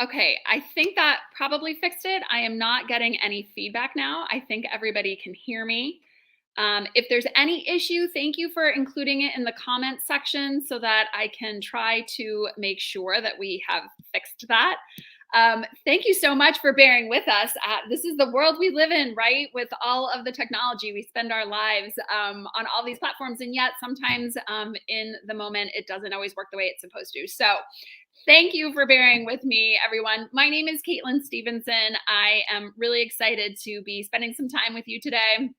Okay, I think that probably fixed it. I am not getting any feedback now. I think everybody can hear me. If there's any issue, thank you for including it in the comments section so that I can try to make sure that we have fixed that. Thank you so much for bearing with us. This is the world we live in, right? With all of the technology, we spend our lives on all these platforms, and yet sometimes in the moment, it doesn't always work the way it's supposed to. So thank you for bearing with me, everyone. My name is Katelyn Stephenson. I am really excited to be spending some time with you today.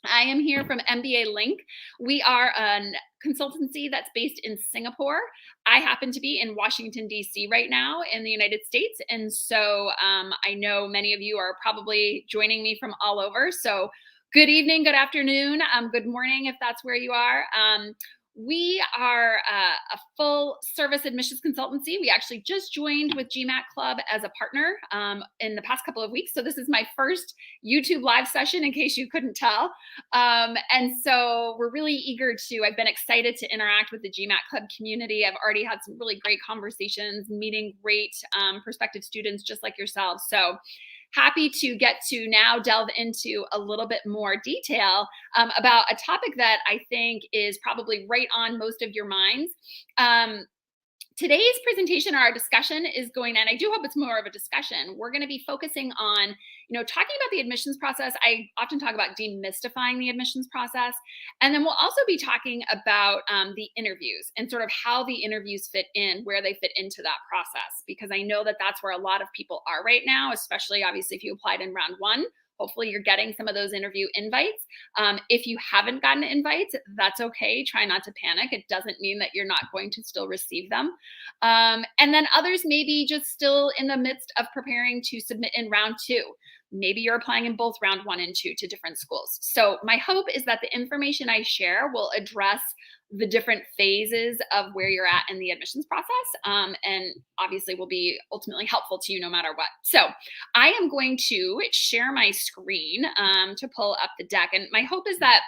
I am here from MBALink. We are a consultancy that's based in Singapore. I happen to be in Washington, D.C. right now in the United States. And so I know many of you are probably joining me from all over. So good evening, good afternoon, good morning if that's where you are. We are a full service admissions consultancy. We actually just joined with GMAT Club as a partner in the past couple of weeks. So this is my first YouTube live session, in case you couldn't tell. And so we're really eager to, I've been excited to interact with the GMAT Club community. I've already had some really great conversations, meeting great prospective students just like yourselves. So happy to get to now delve into a little bit more detail about a topic that I think is probably right on most of your minds. Today's presentation or our discussion is going, and I do hope it's more of a discussion. We're going to be focusing on, talking about the admissions process. I often talk about demystifying the admissions process. And then we'll also be talking about the interviews and sort of how the interviews fit in, where they fit into that process, because I know that that's where a lot of people are right now, especially obviously if you applied in round one. Hopefully you're getting some of those interview invites. If you haven't gotten invites, that's okay. Try not to panic. It doesn't mean that you're not going to still receive them. And then others may be just still in the midst of preparing to submit in round two. Maybe you're applying in both round one and two to different schools. So my hope is that the information I share will address the different phases of where you're at in the admissions process, and obviously will be ultimately helpful to you no matter what. So I am going to share my screen to pull up the deck, and my hope is that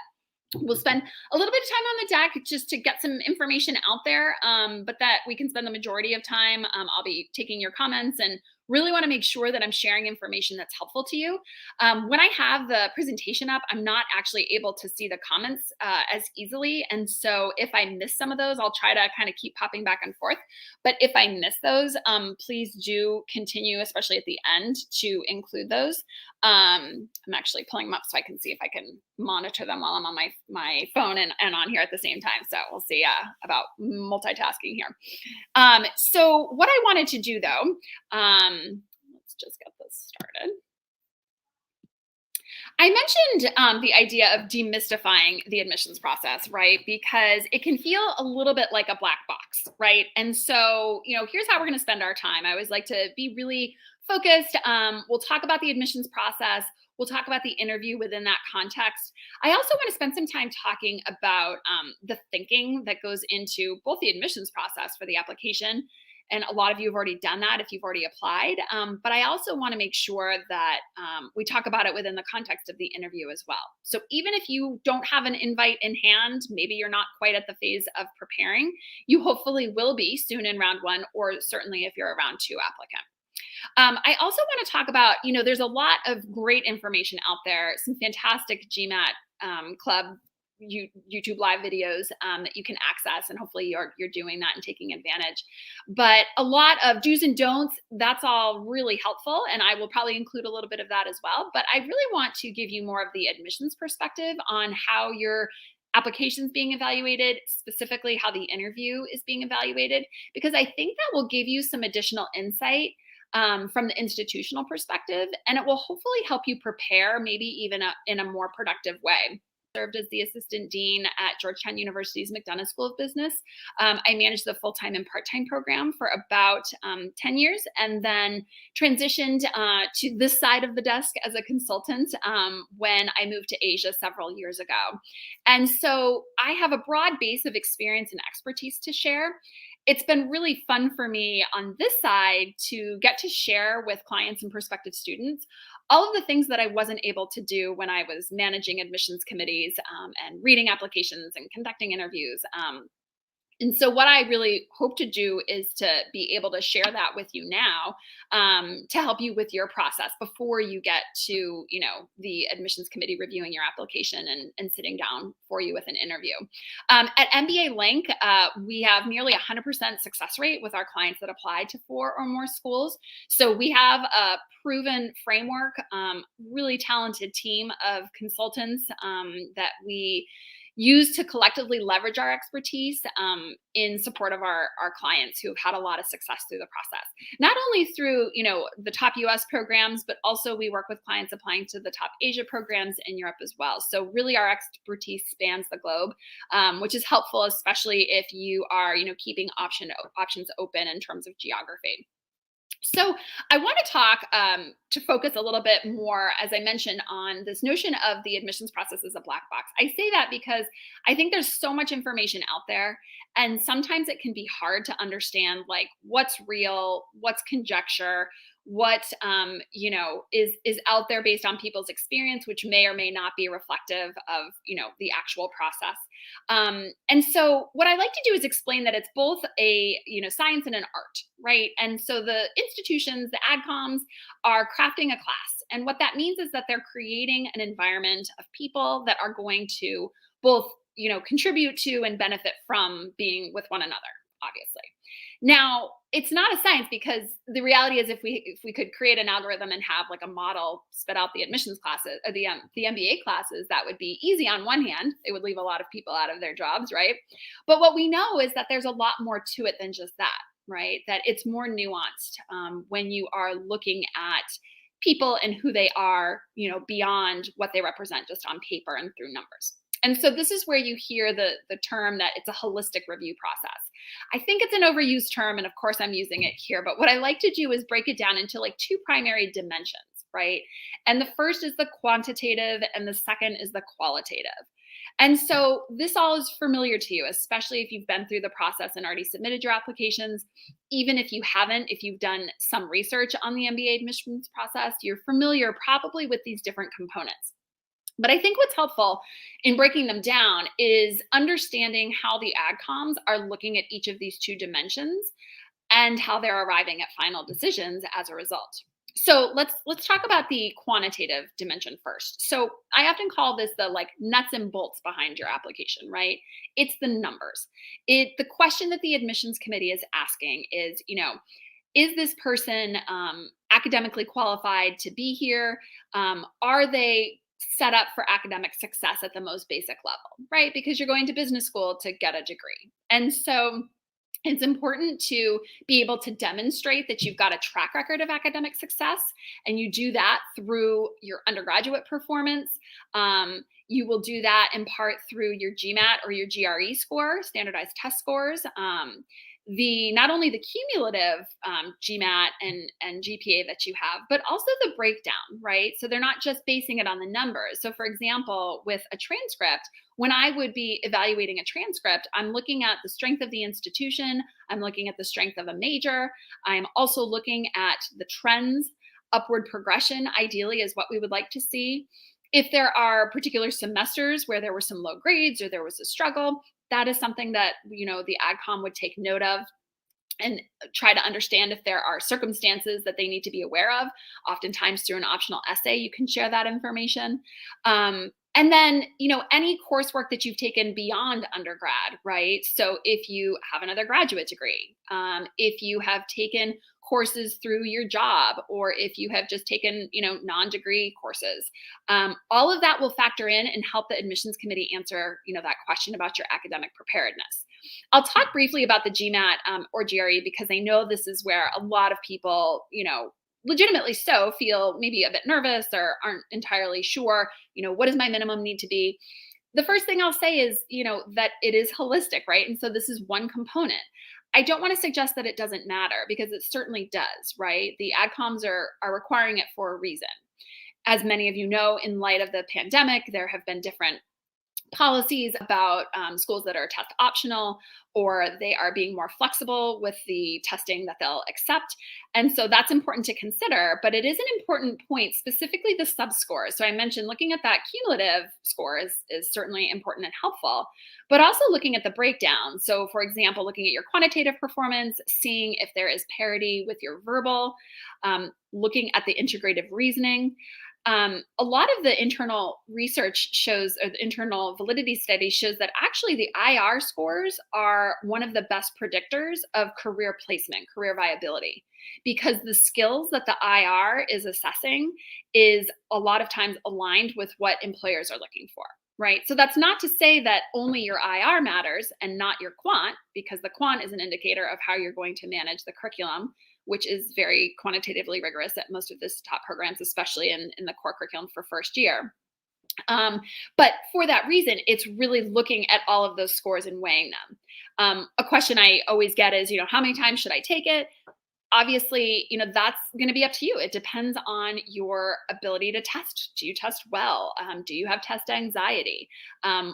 we'll spend a little bit of time on the deck just to get some information out there, but that we can spend the majority of time. I'll be taking your comments and really want to make sure that I'm sharing information that's helpful to you. When I have the presentation up, I'm not actually able to see the comments as easily. And so if I miss some of those, I'll try to kind of keep popping back and forth. But if I miss those, please do continue, especially at the end, to include those. I'm actually pulling them up so I can see if I can monitor them while I'm on my phone and on here at the same time. So we'll see about multitasking here. So what I wanted to do though, let's just get this started. I mentioned the idea of demystifying the admissions process, right? Because it can feel a little bit like a black box, right? And so, here's how we're going to spend our time. I always like to be really focused. We'll talk about the admissions process. We'll talk about the interview within that context. I also want to spend some time talking about the thinking that goes into both the admissions process for the application. And a lot of you have already done that if you've already applied. But I also want to make sure that we talk about it within the context of the interview as well. So even if you don't have an invite in hand, maybe you're not quite at the phase of preparing, you hopefully will be soon in round one, or certainly if you're a round two applicant. I also want to talk about, there's a lot of great information out there, some fantastic GMAT Club YouTube live videos that you can access, and hopefully you're doing that and taking advantage. But a lot of do's and don'ts, that's all really helpful, and I will probably include a little bit of that as well. But I really want to give you more of the admissions perspective on how your application's being evaluated, specifically how the interview is being evaluated, because I think that will give you some additional insight from the institutional perspective, and it will hopefully help you prepare maybe even in a more productive way. Served as the assistant dean at Georgetown University's McDonough School of Business. I managed the full-time and part-time program for about 10 years, and then transitioned to this side of the desk as a consultant when I moved to Asia several years ago. And so I have a broad base of experience and expertise to share. It's been really fun for me on this side to get to share with clients and prospective students all of the things that I wasn't able to do when I was managing admissions committees and reading applications and conducting interviews. And so what I really hope to do is to be able to share that with you now, to help you with your process before you get to, the admissions committee reviewing your application and sitting down for you with an interview. At MBALink, we have nearly 100% success rate with our clients that apply to 4 or more schools. So we have a proven framework, really talented team of consultants that we use to collectively leverage our expertise in support of our clients who have had a lot of success through the process. Not only through, the top US programs, but also we work with clients applying to the top Asia programs in Europe as well. So really our expertise spans the globe, which is helpful, especially if you are, keeping options open in terms of geography. So I want to talk to focus a little bit more, as I mentioned, on this notion of the admissions process as a black box. I say that because I think there's so much information out there, and sometimes it can be hard to understand like what's real, what's conjecture, what is out there based on people's experience, which may or may not be reflective of the actual process. And so what I like to do is explain that it's both a science and an art, right? And so the institutions, the adcoms, are crafting a class, and what that means is that they're creating an environment of people that are going to both contribute to and benefit from being with one another, obviously. Now, it's not a science because the reality is if we could create an algorithm and have like a model spit out the admissions classes or the MBA classes, that would be easy on one hand. It would leave a lot of people out of their jobs, right? But what we know is that there's a lot more to it than just that, right? That it's more nuanced when you are looking at people and who they are, beyond what they represent just on paper and through numbers. And so this is where you hear the term that it's a holistic review process. I think it's an overused term, and of course I'm using it here, but what I like to do is break it down into like 2 primary dimensions, right? And the first is the quantitative and the second is the qualitative. And so this all is familiar to you, especially if you've been through the process and already submitted your applications. Even if you haven't, if you've done some research on the MBA admissions process, you're familiar probably with these different components. But I think what's helpful in breaking them down is understanding how the adcoms are looking at each of these 2 dimensions and how they're arriving at final decisions as a result. So let's talk about the quantitative dimension first. So I often call this the like nuts and bolts behind your application, right? It's the numbers. The question that the admissions committee is asking is this person academically qualified to be here? Are they set up for academic success at the most basic level, right? Because you're going to business school to get a degree. And so it's important to be able to demonstrate that you've got a track record of academic success, and you do that through your undergraduate performance. You will do that in part through your GMAT or your GRE score, standardized test scores. Not only the cumulative GMAT and GPA that you have, but also the breakdown, right? So they're not just basing it on the numbers. So for example, with a transcript, when I would be evaluating a transcript, I'm looking at the strength of the institution, I'm looking at the strength of a major, I'm also looking at the trends. Upward progression, ideally, is what we would like to see. If there are particular semesters where there were some low grades or there was a struggle, that is something that the AdCom would take note of and try to understand if there are circumstances that they need to be aware of. Oftentimes through an optional essay, you can share that information. And then, any coursework that you've taken beyond undergrad, right? So if you have another graduate degree, if you have taken courses through your job, or if you have just taken, non-degree courses, all of that will factor in and help the admissions committee answer, that question about your academic preparedness. I'll talk briefly about the GMAT or GRE because I know this is where a lot of people, legitimately so, feel maybe a bit nervous or aren't entirely sure, what does my minimum need to be? The first thing I'll say is, that it is holistic, right? And so this is one component. I don't want to suggest that it doesn't matter because it certainly does, right? The adcoms are requiring it for a reason. As many of you know, in light of the pandemic, there have been different policies about schools that are test optional, or they are being more flexible with the testing that they'll accept. And so that's important to consider, but it is an important point, specifically the sub-scores. So I mentioned looking at that cumulative score is certainly important and helpful, but also looking at the breakdown. So for example, looking at your quantitative performance, seeing if there is parity with your verbal, looking at the integrative reasoning. A lot of the internal research shows, or the internal validity study shows that actually the IR scores are one of the best predictors of career placement, career viability, because the skills that the IR is assessing is a lot of times aligned with what employers are looking for. Right. So that's not to say that only your IR matters and not your quant, because the quant is an indicator of how you're going to manage the curriculum, which is very quantitatively rigorous at most of the top programs, especially in the core curriculum for first year. But for that reason, it's really looking at all of those scores and weighing them. A question I always get is, how many times should I take it? Obviously, that's going to be up to you. It depends on your ability to test. Do you test well? Do you have test anxiety?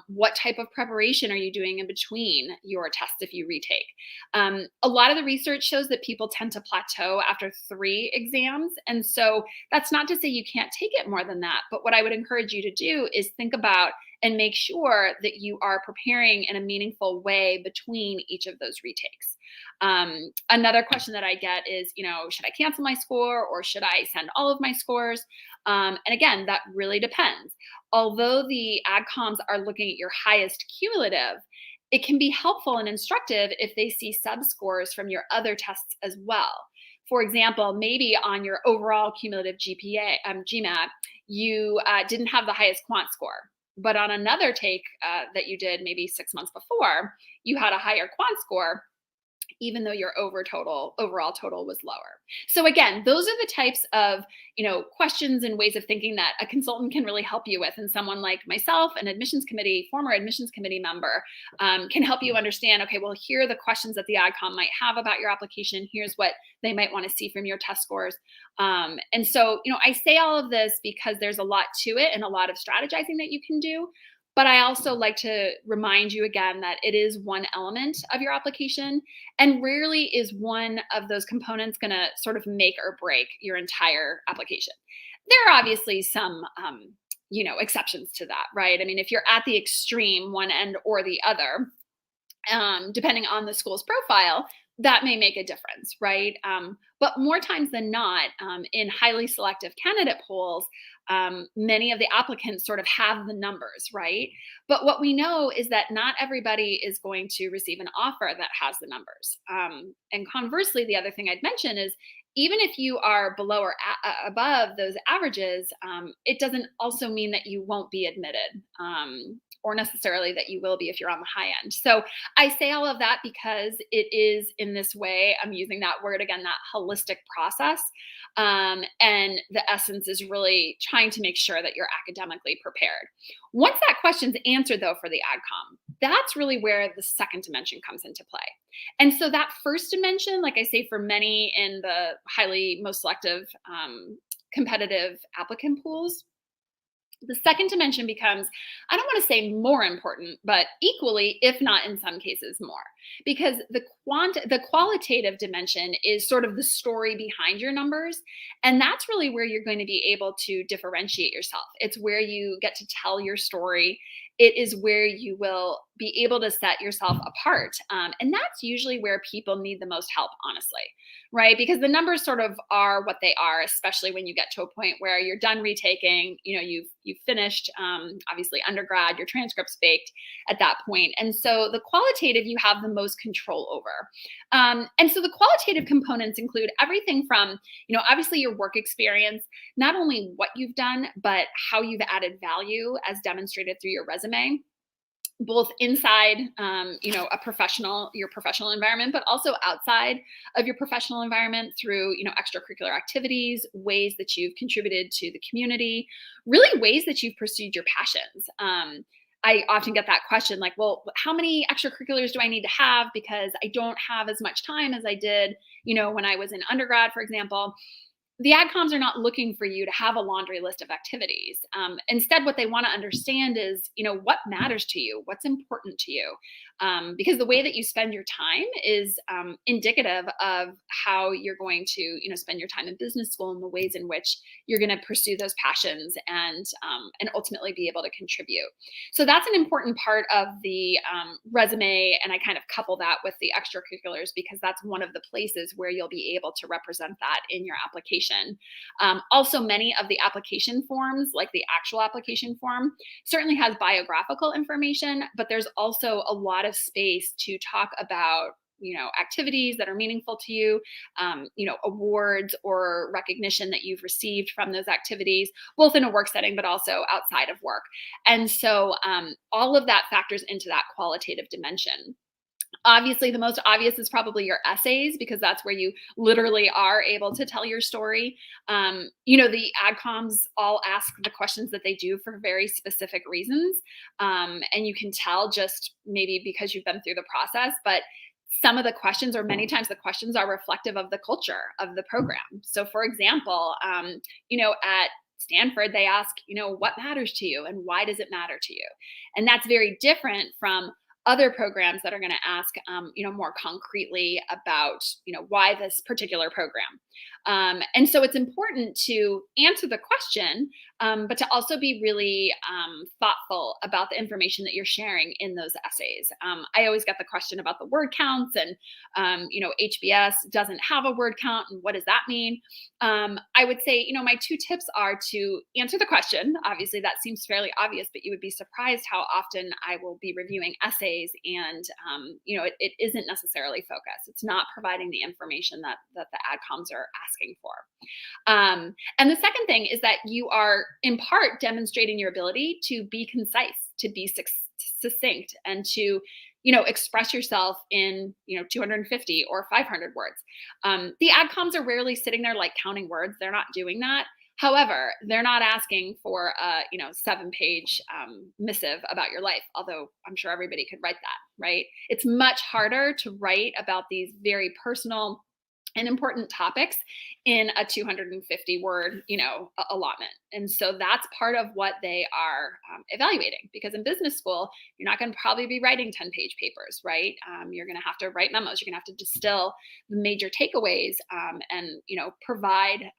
What type of preparation are you doing in between your tests if you retake? A lot of the research shows that people tend to plateau after 3 exams. And so that's not to say you can't take it more than that. But what I would encourage you to do is think about and make sure that you are preparing in a meaningful way between each of those retakes. Another question that I get is, should I cancel my score or should I send all of my scores? And again, that really depends. Although the AdComs are looking at your highest cumulative, it can be helpful and instructive if they see sub-scores from your other tests as well. For example, maybe on your overall cumulative GMAT, you didn't have the highest quant score. But on another take that you did maybe 6 months before, you had a higher quant score, even though your overall total was lower. So again, those are the types of questions and ways of thinking that a consultant can really help you with, and someone like myself, an former admissions committee member, can help you understand. Okay, well, here are the questions that the AdCom might have about your application. Here's what they might want to see from your test scores. And so I say all of this because there's a lot to it and a lot of strategizing that you can do. But I also like to remind you again that it is one element of your application, and rarely is one of those components going to sort of make or break your entire application. There are obviously some, exceptions to that, right? I mean, if you're at the extreme, one end or the other, depending on the school's profile, that may make a difference, right? But more times than not, in highly selective candidate pools, many of the applicants sort of have the numbers, right? But what we know is that not everybody is going to receive an offer that has the numbers. And conversely, the other thing I'd mention is even if you are below or above those averages, it doesn't also mean that you won't be admitted. Or necessarily that you will be if you're on the high end. So I say all of that because it is in this way, I'm using that word again, that holistic process. And the essence is really trying to make sure that you're academically prepared. Once that question's answered though for the AdCom, that's really where the second dimension comes into play. And so that first dimension, like I say, for many in the most selective competitive applicant pools, the second dimension becomes, I don't want to say more important, but equally, if not in some cases more, because the qualitative dimension is sort of the story behind your numbers. And that's really where you're going to be able to differentiate yourself. It's where you get to tell your story. It is where you will be able to set yourself apart. And that's usually where people need the most help, honestly, right? Because the numbers sort of are what they are, especially when you get to a point where you're done retaking, you've finished, obviously undergrad, your transcript's baked at that point. And so the qualitative you have the most control over. And so the qualitative components include everything from, obviously your work experience, not only what you've done, but how you've added value as demonstrated through your resume, both inside, your professional environment, but also outside of your professional environment through, extracurricular activities, ways that you've contributed to the community, really ways that you've pursued your passions. I often get that question like, well, how many extracurriculars do I need to have? Because I don't have as much time as I did, when I was in undergrad, for example. the adcoms are not looking for you to have a laundry list of activities. Instead, what they want to understand is, what matters to you, what's important to you, because the way that you spend your time is indicative of how you're going to, spend your time in business school and the ways in which you're going to pursue those passions and ultimately be able to contribute. So that's an important part of the resume, and I kind of couple that with the extracurriculars because that's one of the places where you'll be able to represent that in your application. Also, many of the application forms, like the actual application form, certainly has biographical information, but there's also a lot of space to talk about activities that are meaningful to you, awards or recognition that you've received from those activities, both in a work setting, but also outside of work. And so all of that factors into that qualitative dimension. Obviously, the most obvious is probably your essays, because that's where you literally are able to tell your story. The adcoms all ask the questions that they do for very specific reasons. And you can tell just maybe because you've been through the process, but some of the questions, or many times the questions, are reflective of the culture of the program. So for example, at Stanford, they ask, what matters to you and why does it matter to you? And that's very different from other programs that are going to ask, more concretely about, why this particular program. And so it's important to answer the question, but to also be really thoughtful about the information that you're sharing in those essays. I always get the question about the word counts, and HBS doesn't have a word count, and what does that mean? I would say, my two tips are to answer the question. Obviously, that seems fairly obvious, but you would be surprised how often I will be reviewing essays, and it isn't necessarily focused. It's not providing the information that the adcoms are asking for. And the second thing is that you are in part demonstrating your ability to be concise, to be succinct, and to express yourself in 250 or 500 words. The adcoms are rarely sitting there like counting words. They're not doing that. However, they're not asking for a 7-page missive about your life, although I'm sure everybody could write that, right? It's much harder to write about these very personal and important topics in a 250 word, allotment. And so that's part of what they are evaluating, because in business school, you're not going to probably be writing 10-page papers, right? You're going to have to write memos. You're going to have to distill the major takeaways and, provide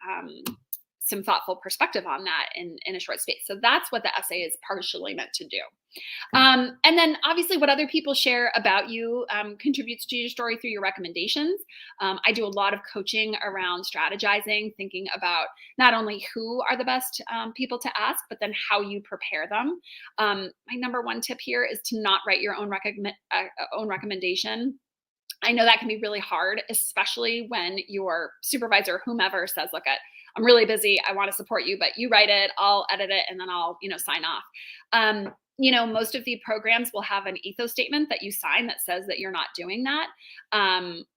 some thoughtful perspective on that in a short space. So that's what the essay is partially meant to do. And then obviously what other people share about you contributes to your story through your recommendations. I do a lot of coaching around strategizing, thinking about not only who are the best people to ask, but then how you prepare them. My number one tip here is to not write your own recommendation. I know that can be really hard, especially when your supervisor, whomever, says, look, I'm really busy. I want to support you, but you write it, I'll edit it, and then I'll, sign off. Most of the programs will have an ethos statement that you sign that says that you're not doing that.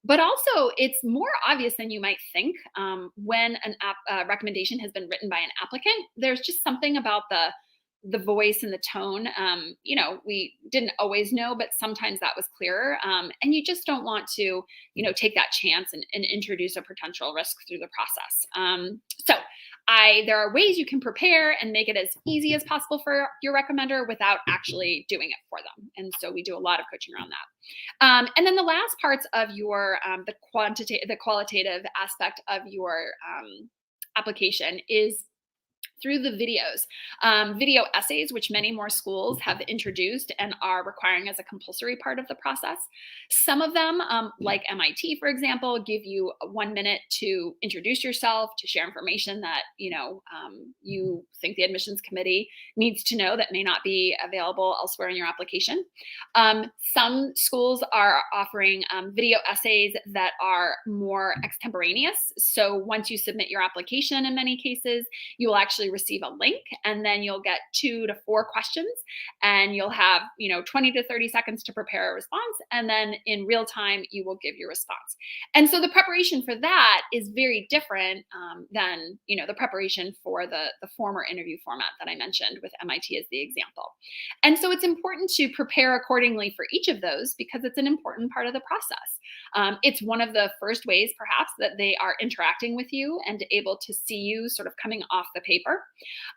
But also it's more obvious than you might think when a recommendation has been written by an applicant. There's just something about the voice and the tone. We didn't always know, but sometimes that was clearer. And you just don't want to, take that chance and introduce a potential risk through the process. There are ways you can prepare and make it as easy as possible for your recommender without actually doing it for them. And so we do a lot of coaching around that. And then the last parts of your, the qualitative aspect of your application is through the videos. Video essays, which many more schools have introduced and are requiring as a compulsory part of the process. Some of them, like MIT, for example, give you 1 minute to introduce yourself, to share information that you think the admissions committee needs to know that may not be available elsewhere in your application. Some schools are offering video essays that are more extemporaneous. So once you submit your application, in many cases, you will actually receive a link, and then you'll get 2 to 4 questions, and you'll have, 20 to 30 seconds to prepare a response. And then in real time, you will give your response. And so the preparation for that is very different than, the preparation for the former interview format that I mentioned with MIT as the example. And so it's important to prepare accordingly for each of those because it's an important part of the process. It's one of the first ways, perhaps, that they are interacting with you and able to see you sort of coming off the paper.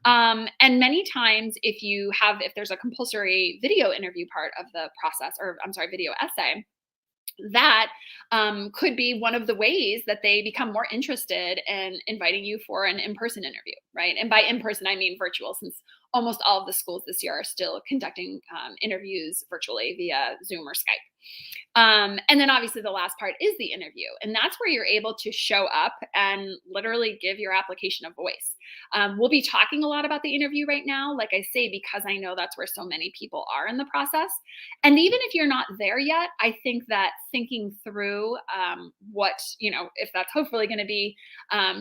And many times, if there's a compulsory video interview part of the process, or I'm sorry, video essay, that could be one of the ways that they become more interested in inviting you for an in-person interview, right? And by in-person, I mean virtual, since almost all of the schools this year are still conducting interviews virtually via Zoom or Skype. And then obviously the last part is the interview. And that's where you're able to show up and literally give your application a voice. We'll be talking a lot about the interview right now, like I say, because I know that's where so many people are in the process. And even if you're not there yet, I think that thinking through if that's hopefully going to be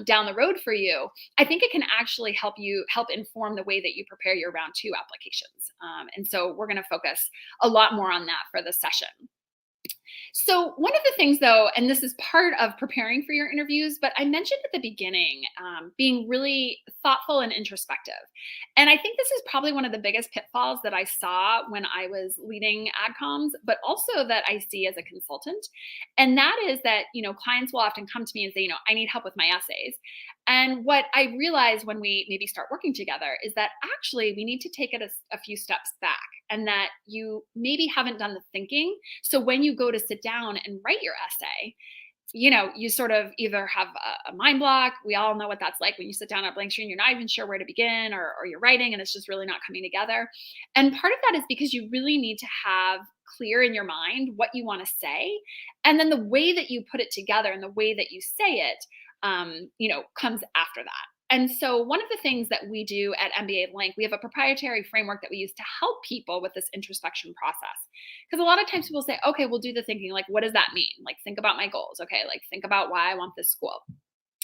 down the road for you, I think it can actually help inform the way that you prepare your round 2 applications. And so we're going to focus a lot more on that for this session. So one of the things, though, and this is part of preparing for your interviews, but I mentioned at the beginning, being really thoughtful and introspective. And I think this is probably one of the biggest pitfalls that I saw when I was leading AdComs, but also that I see as a consultant. And that is that, clients will often come to me and say, I need help with my essays. And what I realize when we maybe start working together is that actually we need to take it a few steps back, and that you maybe haven't done the thinking. So when you go to sit down and write your essay, you sort of either have a mind block. We all know what that's like when you sit down at a blank screen, you're not even sure where to begin, or you're writing and it's just really not coming together. And part of that is because you really need to have clear in your mind what you want to say. And then the way that you put it together and the way that you say it, comes after that. And so one of the things that we do at MBALink, we have a proprietary framework that we use to help people with this introspection process. Because a lot of times people say, okay, we'll do the thinking. Like, what does that mean? Like, think about my goals. Okay, like think about why I want this school.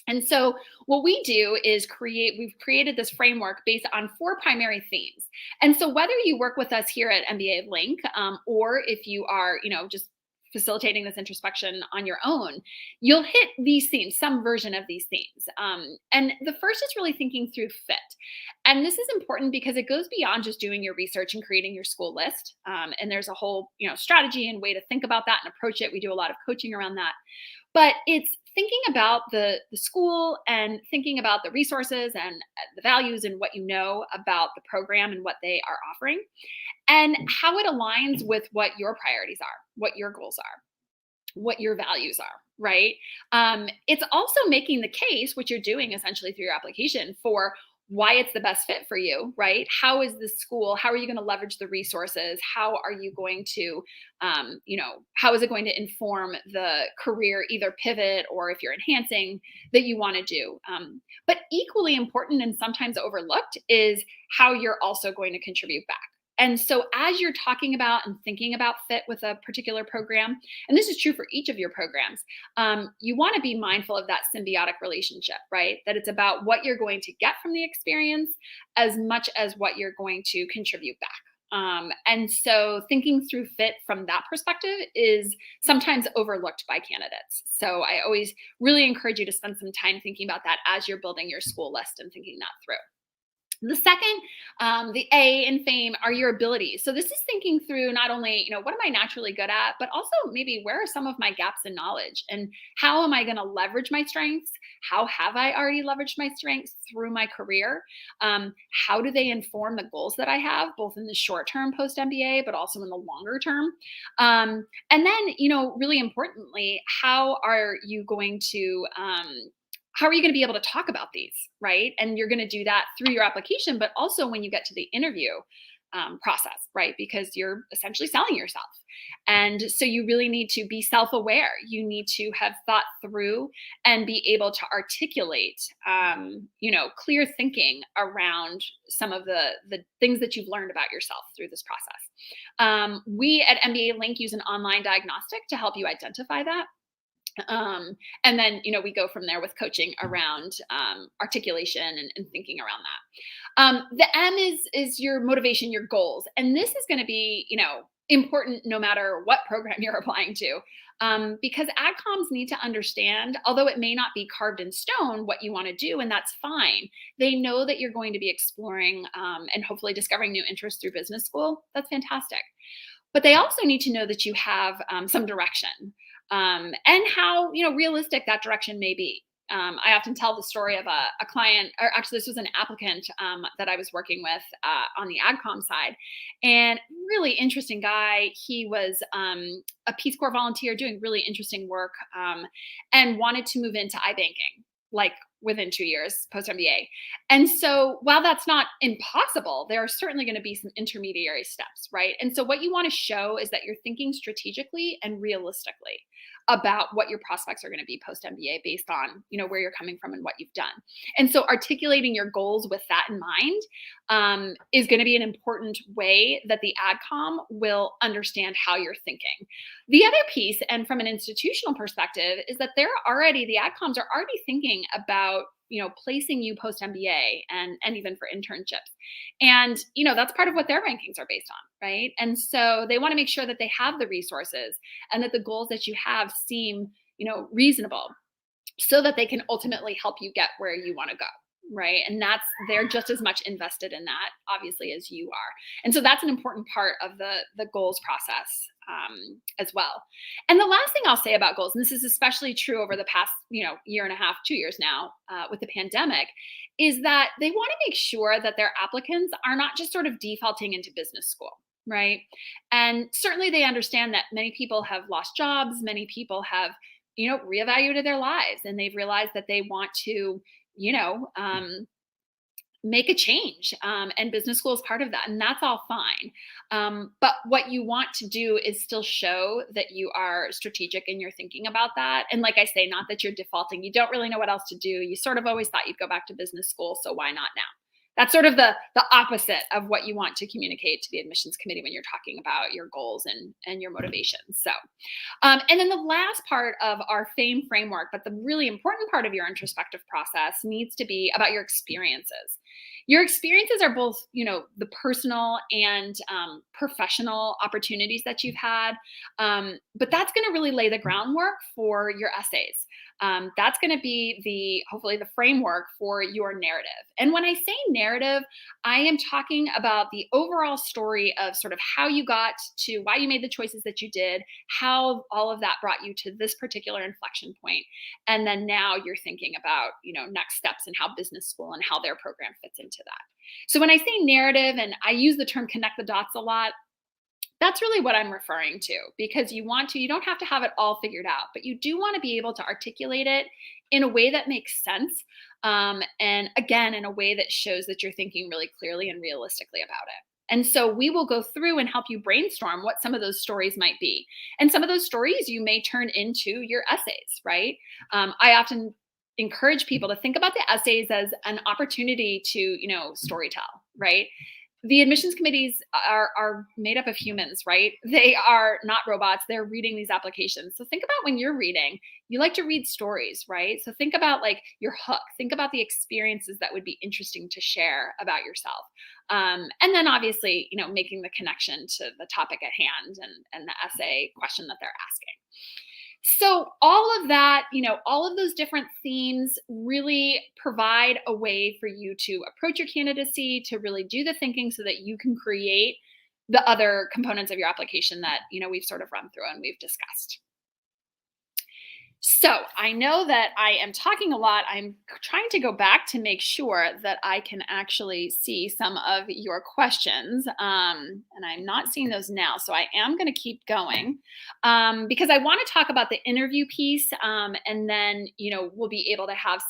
And so what we do is we've created this framework based on 4 primary themes. And so whether you work with us here at MBALink, or if you are, just facilitating this introspection on your own, you'll hit these themes, some version of these themes. And the first is really thinking through fit. And this is important because it goes beyond just doing your research and creating your school list. And there's a whole, strategy and way to think about that and approach it. We do a lot of coaching around that. But it's thinking about the school and thinking about the resources and the values and what you know about the program and what they are offering, and how it aligns with what your priorities are, what your goals are, what your values are, right? It's also making the case, which you're doing essentially through your application, for why it's the best fit for you, right? How is this school? How are you going to leverage the resources? How are you going to, how is it going to inform the career, either pivot or if you're enhancing, that you want to do? But equally important and sometimes overlooked is how you're also going to contribute back. And so as you're talking about and thinking about fit with a particular program, and this is true for each of your programs, you want to be mindful of that symbiotic relationship, right? That it's about what you're going to get from the experience as much as what you're going to contribute back. And so thinking through fit from that perspective is sometimes overlooked by candidates. So I always really encourage you to spend some time thinking about that as you're building your school list and thinking that through. The second, the A in F.A.M.E, are your abilities. So this is thinking through not only, what am I naturally good at, but also maybe where are some of my gaps in knowledge, and how am I going to leverage my strengths? How have I already leveraged my strengths through my career? How do they inform the goals that I have, both in the short term post MBA, but also in the longer term? And then, really importantly, how are you going to be able to talk about these, right? And you're going to do that through your application, but also when you get to the interview process, right? Because you're essentially selling yourself. And so you really need to be self-aware. You need to have thought through and be able to articulate, clear thinking around some of the things that you've learned about yourself through this process. We at MBALink use an online diagnostic to help you identify that. And then, we go from there with coaching around articulation and thinking around that. The M is your motivation, your goals. And this is going to be, important no matter what program you're applying to. Because AdComs need to understand, although it may not be carved in stone, what you want to do, and that's fine. They know that you're going to be exploring and hopefully discovering new interests through business school. That's fantastic. But they also need to know that you have some direction and how realistic that direction may be. I often tell the story of a client, or actually this was an applicant that I was working with on the AdCom side, and really interesting guy. He was a Peace Corps volunteer doing really interesting work and wanted to move into iBanking, like within 2 years post MBA. And so while that's not impossible, there are certainly going to be some intermediary steps, right? And so what you want to show is that you're thinking strategically and realistically about what your prospects are going to be post MBA based on, where you're coming from and what you've done. And so articulating your goals with that in mind is going to be an important way that the AdCom will understand how you're thinking. The other piece, and from an institutional perspective, is that the AdComs are already thinking about, placing you post MBA and even for internships. And, that's part of what their rankings are based on, right? And so they want to make sure that they have the resources and that the goals that you have seem, reasonable so that they can ultimately help you get where you want to go. Right. And they're just as much invested in that, obviously, as you are. And so that's an important part of the goals process as well. And the last thing I'll say about goals, and this is especially true over the past, year and a half, 2 years now with the pandemic, is that they want to make sure that their applicants are not just sort of defaulting into business school. Right. And certainly they understand that many people have lost jobs. Many people have, reevaluated their lives, and they've realized that they want to make a change. And business school is part of that. And that's all fine. But what you want to do is still show that you are strategic in your thinking about that. And like I say, not that you're defaulting. You don't really know what else to do. You sort of always thought you'd go back to business school. So why not now? That's sort of the opposite of what you want to communicate to the admissions committee when you're talking about your goals and your motivations. So, and then the last part of our F.A.M.E framework, but the really important part of your introspective process needs to be about your experiences. Your experiences are both, the personal and professional opportunities that you've had, but that's going to really lay the groundwork for your essays. That's going to be hopefully the framework for your narrative. And when I say narrative, I am talking about the overall story of sort of how you got to why you made the choices that you did, how all of that brought you to this particular inflection point. And then now you're thinking about, next steps and how business school and how their program fits into that. So when I say narrative, and I use the term connect the dots a lot, that's really what I'm referring to, because you don't have to have it all figured out, but you do want to be able to articulate it in a way that makes sense. And again, in a way that shows that you're thinking really clearly and realistically about it. And so we will go through and help you brainstorm what some of those stories might be. And some of those stories you may turn into your essays, right? I often encourage people to think about the essays as an opportunity to, storytell, right? The admissions committees are made up of humans, right? They are not robots. They're reading these applications. So think about when you're reading, you like to read stories, right? So think about like your hook. Think about the experiences that would be interesting to share about yourself. And then obviously, making the connection to the topic at hand and the essay question that they're asking. So all of that, all of those different themes really provide a way for you to approach your candidacy, to really do the thinking so that you can create the other components of your application that, we've sort of run through and we've discussed. So I know that I am talking a lot. I'm trying to go back to make sure that I can actually see some of your questions. And I'm not seeing those now. So I am going to keep going because I want to talk about the interview piece. And then, we'll be able to have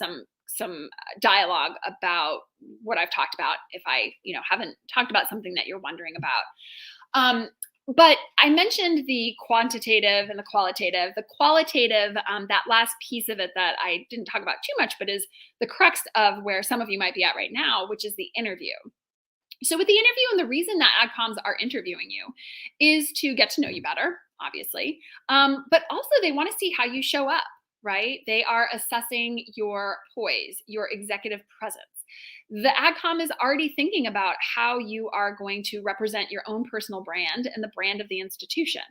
some dialogue about what I've talked about if I, haven't talked about something that you're wondering about. But I mentioned the quantitative and the qualitative. The qualitative, that last piece of it that I didn't talk about too much, but is the crux of where some of you might be at right now, which is the interview. So with the interview, and the reason that AdComs are interviewing you is to get to know you better. obviously. But also they want to see how you show up, right? They are assessing your poise, your executive presence. The AdCom is already thinking about how you are going to represent your own personal brand and the brand of the institution.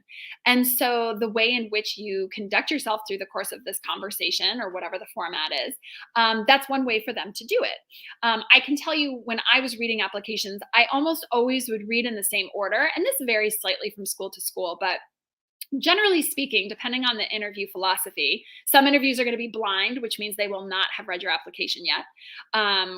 And so the way in which you conduct yourself through the course of this conversation or whatever the format is, that's one way for them to do it. I can tell you when I was reading applications, I almost always would read in the same order. And this varies slightly from school to school, but generally speaking, depending on the interview philosophy, some interviews are going to be blind, which means they will not have read your application yet,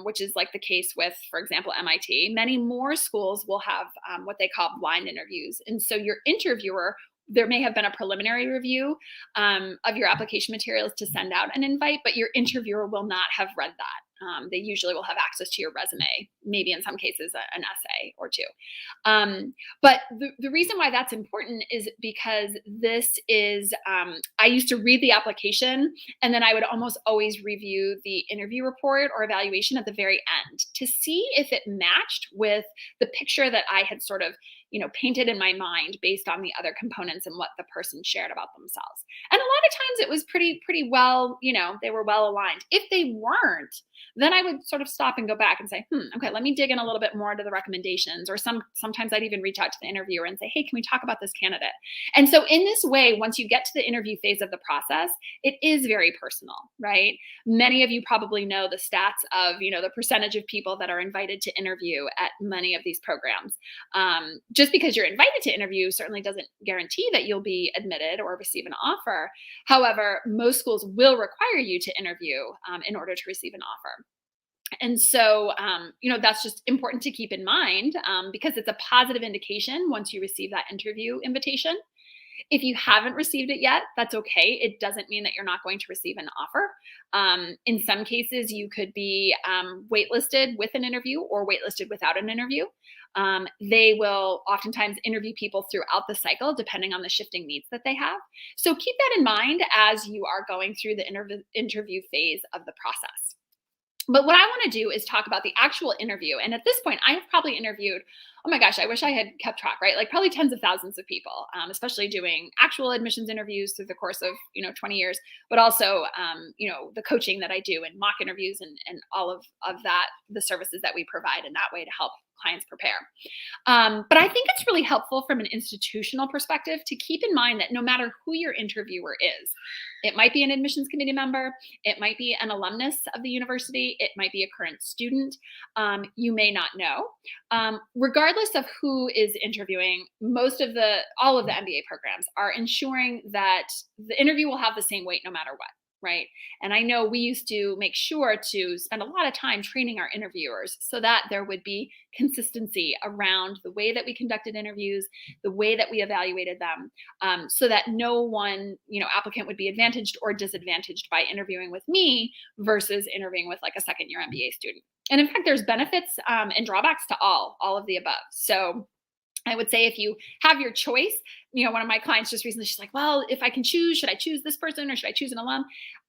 which is like the case with, for example, MIT. Many more schools will have what they call blind interviews. And so your interviewer, there may have been a preliminary review of your application materials to send out an invite, but your interviewer will not have read that. They usually will have access to your resume, maybe in some cases an essay or two. But the reason why that's important is because this is, I used to read the application and then I would almost always review the interview report or evaluation at the very end to see if it matched with the picture that I had sort of, painted in my mind based on the other components and what the person shared about themselves. And a lot of times it was pretty well, they were well aligned. If they weren't, then I would sort of stop and go back and say, okay, let me dig in a little bit more into the recommendations. Or sometimes I'd even reach out to the interviewer and say, hey, can we talk about this candidate? And so in this way, once you get to the interview phase of the process, it is very personal, right? Many of you probably know the stats of, the percentage of people that are invited to interview at many of these programs. Just because you're invited to interview certainly doesn't guarantee that you'll be admitted or receive an offer. However, most schools will require you to interview in order to receive an offer. And so, that's just important to keep in mind because it's a positive indication once you receive that interview invitation. If you haven't received it yet, that's okay. It doesn't mean that you're not going to receive an offer. In some cases, you could be waitlisted with an interview or waitlisted without an interview. They will oftentimes interview people throughout the cycle, depending on the shifting needs that they have. So keep that in mind as you are going through the interview phase of the process. But what I want to do is talk about the actual interview. And at this point, I have probably interviewed, oh my gosh, I wish I had kept track, right? Like probably tens of thousands of people, especially doing actual admissions interviews through the course of, 20 years, but also, the coaching that I do and mock interviews and all of that, the services that we provide in that way to help clients prepare. But I think it's really helpful from an institutional perspective to keep in mind that no matter who your interviewer is, it might be an admissions committee member, it might be an alumnus of the university, it might be a current student, you may not know. Regardless of who is interviewing, all of the MBA programs are ensuring that the interview will have the same weight no matter what. Right. And I know we used to make sure to spend a lot of time training our interviewers so that there would be consistency around the way that we conducted interviews, the way that we evaluated them, so that no one, applicant would be advantaged or disadvantaged by interviewing with me versus interviewing with like a second year MBA student. And in fact, there's benefits and drawbacks to all of the above. So I would say if you have your choice, one of my clients just recently, she's like, well, if I can choose, should I choose this person or should I choose an alum?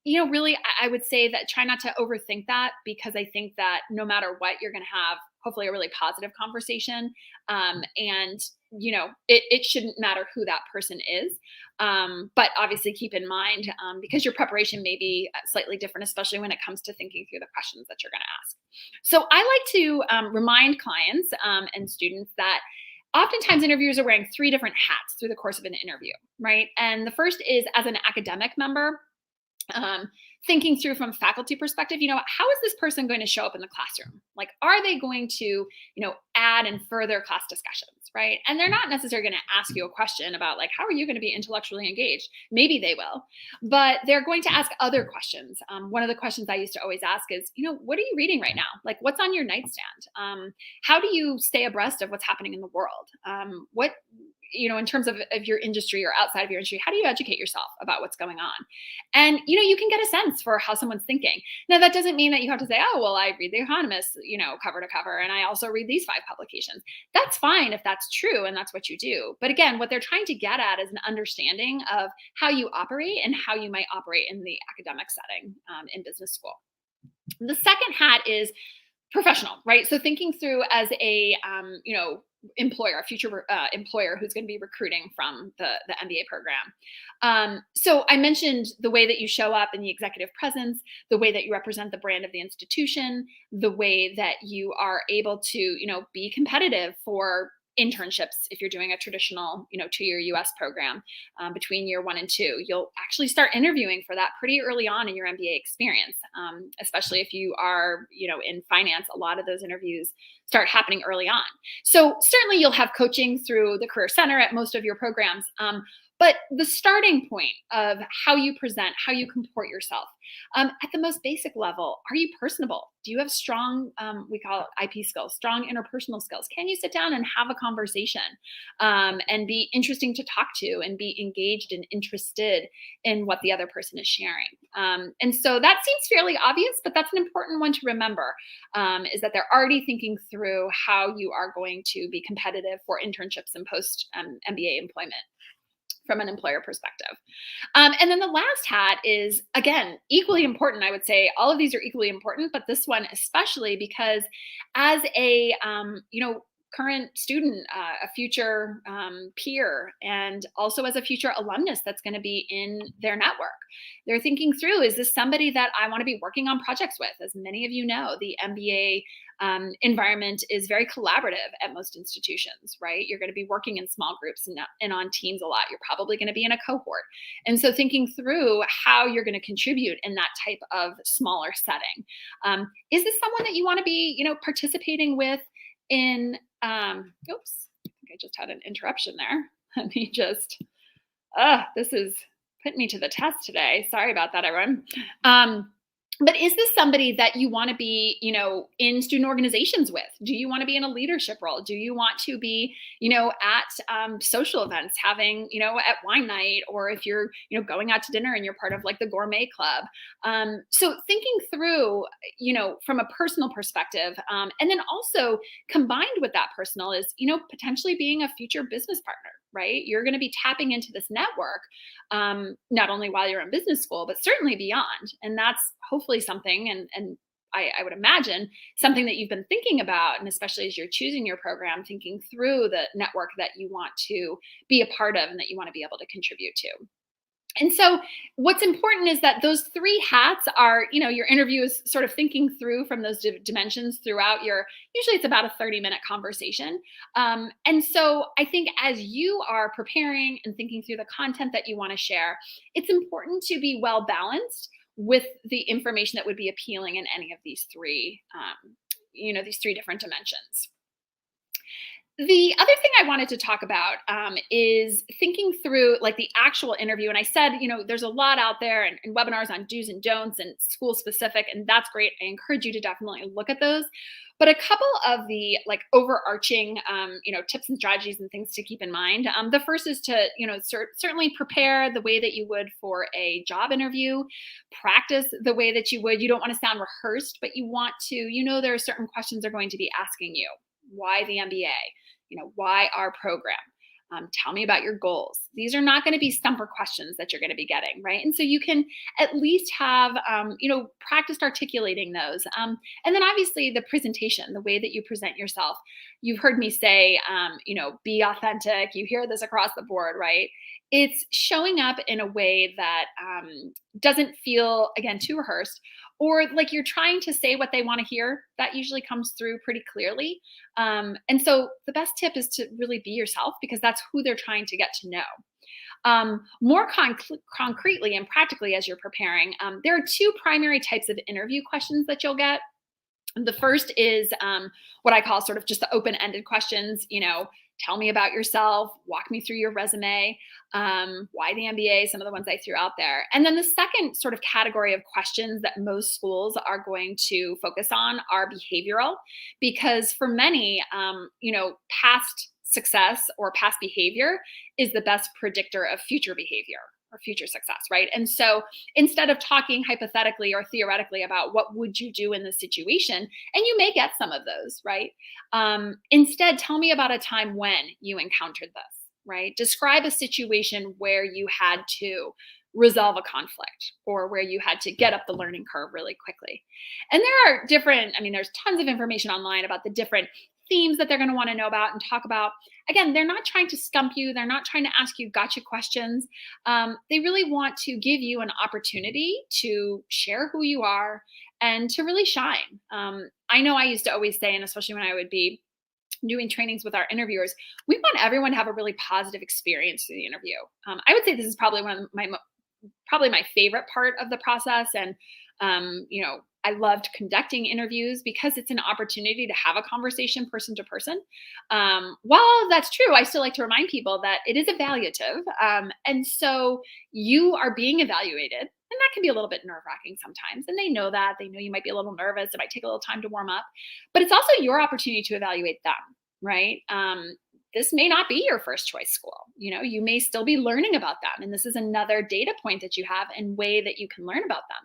Really, I would say that try not to overthink that because I think that no matter what, you're going to have hopefully a really positive conversation. And, it shouldn't matter who that person is. But obviously keep in mind, because your preparation may be slightly different, especially when it comes to thinking through the questions that you're going to ask. So I like to remind clients and students that oftentimes interviewers are wearing three different hats through the course of an interview, right? And the first is as an academic member, thinking through from faculty perspective, how is this person going to show up in the classroom? Like, are they going to, add and further class discussions, right? And they're not necessarily going to ask you a question about like, how are you going to be intellectually engaged? Maybe they will, but they're going to ask other questions. One of the questions I used to always ask is, what are you reading right now? Like, what's on your nightstand? How do you stay abreast of what's happening in the world? What in terms of your industry or outside of your industry, how do you educate yourself about what's going on? And, you can get a sense for how someone's thinking. Now, that doesn't mean that you have to say, oh, well, I read The Economist, cover to cover, and I also read these 5 publications. That's fine if that's true and that's what you do. But again, what they're trying to get at is an understanding of how you operate and how you might operate in the academic setting in business school. The second hat is professional, right? So thinking through as a, employer, a future employer who's going to be recruiting from the MBA program. So I mentioned the way that you show up in the executive presence, the way that you represent the brand of the institution, the way that you are able to, be competitive for internships. If you're doing a traditional, 2-year US program, between year 1 and 2, you'll actually start interviewing for that pretty early on in your MBA experience. Especially if you are, in finance, a lot of those interviews start happening early on. So certainly you'll have coaching through the Career Center at most of your programs. But the starting point of how you present, how you comport yourself, at the most basic level, are you personable? Do you have strong, we call it IP skills, strong interpersonal skills? Can you sit down and have a conversation, and be interesting to talk to and be engaged and interested in what the other person is sharing? And so that seems fairly obvious, but that's an important one to remember, is that they're already thinking through how you are going to be competitive for internships and post MBA employment from an employer perspective. And then the last hat is, again, equally important. I would say all of these are equally important, but this one especially, because as a, current student, a future peer, and also as a future alumnus that's going to be in their network, they're thinking through, is this somebody that I want to be working on projects with? As many of you know, the MBA environment is very collaborative at most institutions, right? You're going to be working in small groups and on teams a lot. You're probably going to be in a cohort. And so thinking through how you're going to contribute in that type of smaller setting. Is this someone that you want to be, participating with in, oops, I think I just had an interruption there. Let me just, this is putting me to the test today. Sorry about that, everyone. But is this somebody that you want to be, in student organizations with? Do you want to be in a leadership role? Do you want to be, at social events, having, at wine night, or if you're, going out to dinner and you're part of like the gourmet club? So thinking through, from a personal perspective, and then also combined with that personal is, potentially being a future business partner, right? You're going to be tapping into this network, not only while you're in business school, but certainly beyond. And that's hopefully something, and I would imagine something that you've been thinking about, and especially as you're choosing your program, thinking through the network that you want to be a part of and that you want to be able to contribute to. And so what's important is that those 3 hats are, your interview is sort of thinking through from those dimensions throughout usually it's about a 30-minute conversation. And so I think as you are preparing and thinking through the content that you want to share, it's important to be well balanced with the information that would be appealing in any of these 3, these 3 different dimensions. The other thing I wanted to talk about is thinking through like the actual interview. And I said, there's a lot out there and webinars on do's and don'ts and school specific, and that's great. I encourage you to definitely look at those. But a couple of the like overarching, tips and strategies and things to keep in mind. The first is to, certainly prepare the way that you would for a job interview. Practice the way that you would. You don't want to sound rehearsed, but you want to, there are certain questions they're going to be asking you. Why the MBA? Why our program? Tell me about your goals. These are not going to be stumper questions that you're going to be getting, right? And so you can at least have, practiced articulating those. And then obviously the presentation, the way that you present yourself. You've heard me say, be authentic. You hear this across the board, right? It's showing up in a way that doesn't feel, again, too rehearsed, or like you're trying to say what they want to hear. That usually comes through pretty clearly. And so the best tip is to really be yourself, because that's who they're trying to get to know. More concretely and practically as you're preparing, there are 2 primary types of interview questions that you'll get. The first is what I call sort of just the open-ended questions, tell me about yourself, walk me through your resume, why the MBA, some of the ones I threw out there. And then the second sort of category of questions that most schools are going to focus on are behavioral, because for many, past success or past behavior is the best predictor of future behavior or future success, right? And so instead of talking hypothetically or theoretically about what would you do in this situation, and you may get some of those, right? Instead, tell me about a time when you encountered this, right? Describe a situation where you had to resolve a conflict or where you had to get up the learning curve really quickly. And there are there's tons of information online about the different themes that they're going to want to know about and talk about. Again, they're not trying to stump you. They're not trying to ask you gotcha questions. They really want to give you an opportunity to share who you are and to really shine. I know I used to always say, and especially when I would be doing trainings with our interviewers, we want everyone to have a really positive experience through the interview. I would say this is probably one of probably my favorite part of the process. And, I loved conducting interviews because it's an opportunity to have a conversation person to person. While that's true, I still like to remind people that it is evaluative. And so you are being evaluated. And that can be a little bit nerve wracking sometimes. And they know that. They know you might be a little nervous. It might take a little time to warm up. But it's also your opportunity to evaluate them, right? This may not be your first choice school. You may still be learning about them. And this is another data point that you have and way that you can learn about them.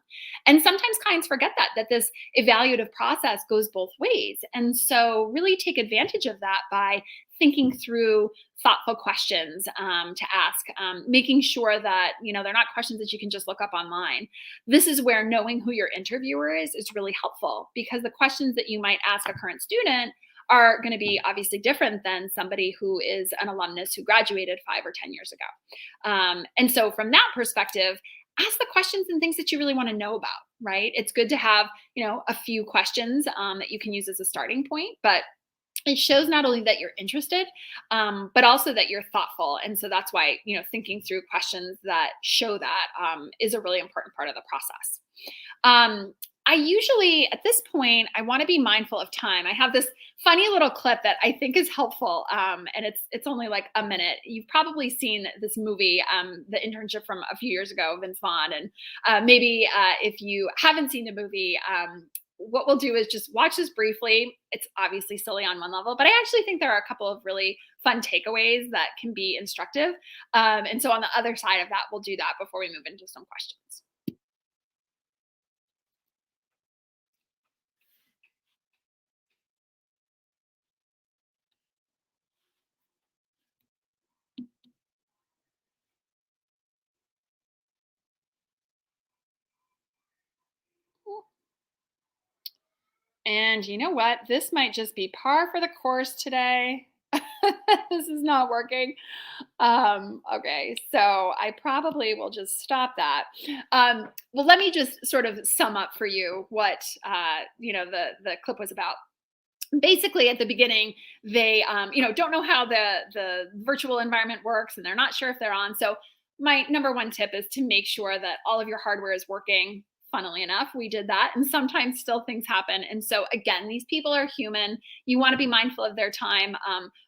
And sometimes clients forget that this evaluative process goes both ways. And so really take advantage of that by thinking through thoughtful questions to ask, making sure that, they're not questions that you can just look up online. This is where knowing who your interviewer is really helpful, because the questions that you might ask a current student are going to be obviously different than somebody who is an alumnus who graduated 5 or 10 years ago. And so from that perspective, ask the questions and things that you really want to know about, right? It's good to have, a few questions that you can use as a starting point, but it shows not only that you're interested, but also that you're thoughtful. And so that's why, thinking through questions that show that is a really important part of the process. I usually, at this point, I want to be mindful of time. I have this funny little clip that I think is helpful, and it's only like a minute. You've probably seen this movie, The Internship, from a few years ago, Vince Vaughn. And maybe if you haven't seen the movie, what we'll do is just watch this briefly. It's obviously silly on one level, but I actually think there are a couple of really fun takeaways that can be instructive. And so on the other side of that, we'll do that before we move into some questions. And you know what? This might just be par for the course today. This is not working. Okay, so I probably will just stop that. Well, let me just sort of sum up for you what the clip was about. Basically, at the beginning, they don't know how the virtual environment works, and they're not sure if they're on. So my number one tip is to make sure that all of your hardware is working. Funnily enough, we did that, and sometimes still things happen. And so again, these people are human. You want to be mindful of their time,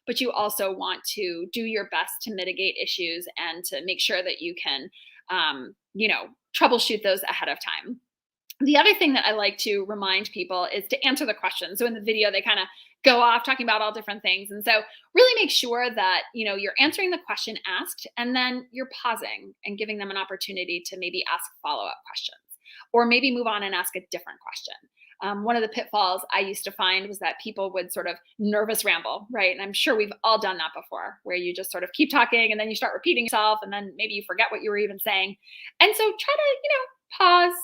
but you also want to do your best to mitigate issues and to make sure that you can troubleshoot those ahead of time. The other thing that I like to remind people is to answer the question. So in the video, they kind of go off talking about all different things. And so really make sure that, you're answering the question asked, and then you're pausing and giving them an opportunity to maybe ask follow-up questions, or maybe move on and ask a different question. One of the pitfalls I used to find was that people would sort of nervous ramble, right? And I'm sure we've all done that before, where you just sort of keep talking and then you start repeating yourself, and then maybe you forget what you were even saying. And so try to, pause.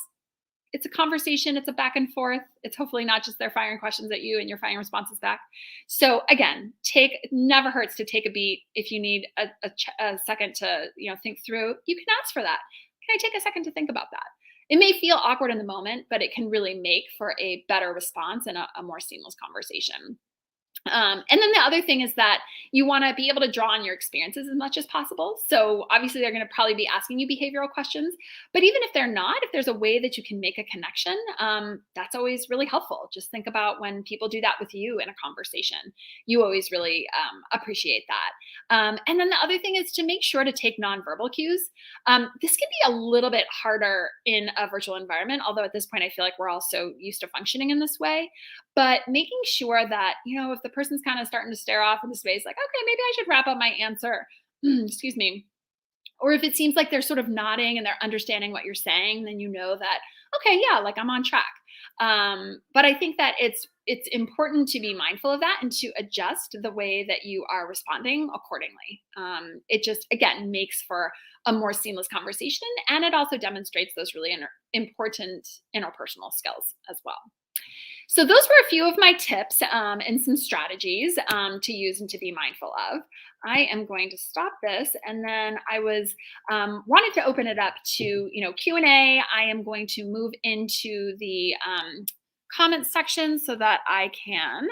It's a conversation. It's a back and forth. It's hopefully not just they're firing questions at you and you're firing responses back. So again, never hurts to take a beat. If you need a second to think through, you can ask for that. Can I take a second to think about that? It may feel awkward in the moment, but it can really make for a better response and a more seamless conversation. And then the other thing is that you want to be able to draw on your experiences as much as possible. So obviously they're going to probably be asking you behavioral questions, but even if they're not, if there's a way that you can make a connection, that's always really helpful. Just think about when people do that with you in a conversation. You always really appreciate that. And then the other thing is to make sure to take nonverbal cues. This can be a little bit harder in a virtual environment, although at this point I feel like we're all so used to functioning in this way. But making sure that, if the person's kind of starting to stare off into space, like, okay, maybe I should wrap up my answer, excuse me. Or if it seems like they're sort of nodding and they're understanding what you're saying, then you know that, okay, yeah, like I'm on track. But I think that it's important to be mindful of that and to adjust the way that you are responding accordingly. It just, again, makes for a more seamless conversation. And it also demonstrates those really important interpersonal skills as well. So those were a few of my tips and some strategies to use and to be mindful of. I am going to stop this, and then I was wanted to open it up to Q&A. I am going to move into the comments section so that I can